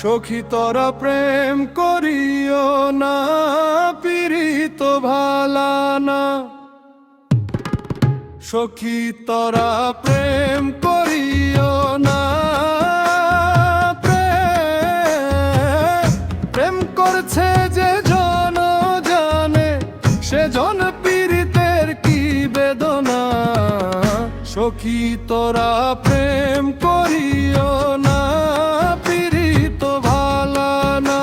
সখী তোরা প্রেম করিও না, পীড়িত ভালা না। সখী তোরা প্রেম করিও না, প্রেম করছে যে জন জানে, সে জন পীড়িতের কি বেদনা। সখী তোরা প্রেম করিও না, পীড়িত ভালা না।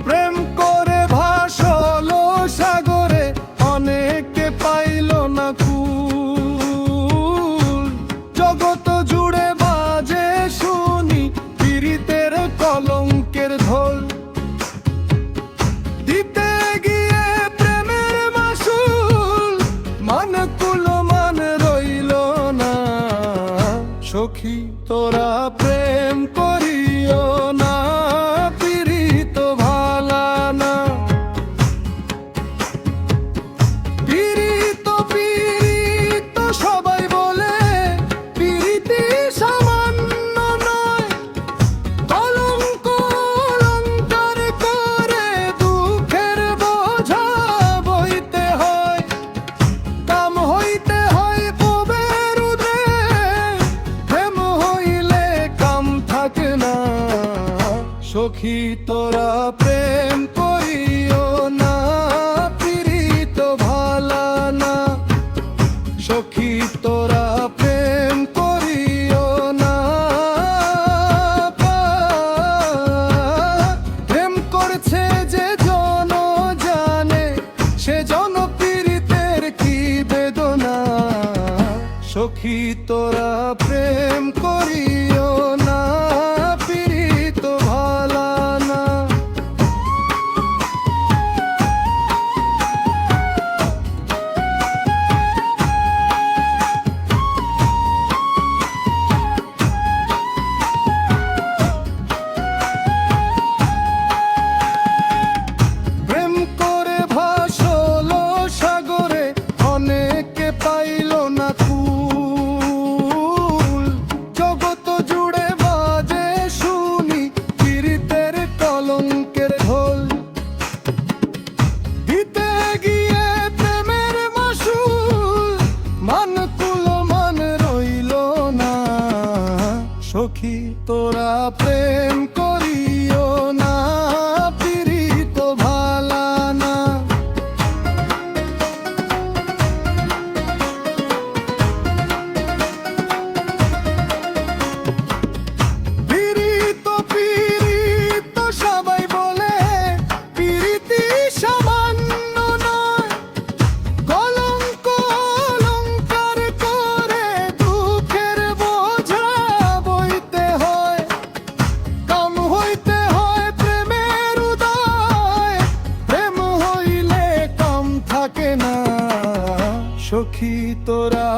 প্রেম করে ভাসলো সাগরে, অনেকে পাইল না কুল। জগৎ জুড়ে বাজে শুনি পীড়িতের কলঙ্কের ঢোল। দিতে গিয়ে প্রেমের মাসুল, মান কুল মান রইল না। সখী তোরা প্রেম করিও না, পীড়িত ভালা না। পীড়িত পীড়িত সবাই বলে, পীড়িতি সামান্য নয়। কলঙ্ক অলঙ্কার করে দুঃখের বোঝা বইতে হয়। কাম হইতে হয় পবের উদে, প্রেম হইলে কাম থাকে না। সখী তোরা প্রেম করিও না, পীড়িত ভালা না। সখী তোরা প্রেম করিও না, প্রেম করছে যে জন জানে, সে জন পীড়িতের কি বেদনা। সখী তোরা প্রেম করিও না, পীড়িত ভালা না। প্রেম করে ভাসলো সাগরে, অনেকে পাইল না কুল। জগৎ জুড়ে বাজে শুনি পীড়িতের কলঙ্কের ঢোল। দিতে গিয়ে প্রেমের মাসুল, মান কুল মান রইল না। সখী তোরা প্রেম করিও না, পীড়িত ভালা না। পীড়িত পীড়িত সবাই বলে, পীড়িতি সামান্য নয়। কলঙ্ক অলঙ্কার করে দুঃখের বোঝা বইতে হয়। কাম হইতে হয় প্রেমের উদয়, প্রেম হইলে কাম থাকে না। সখী তোরা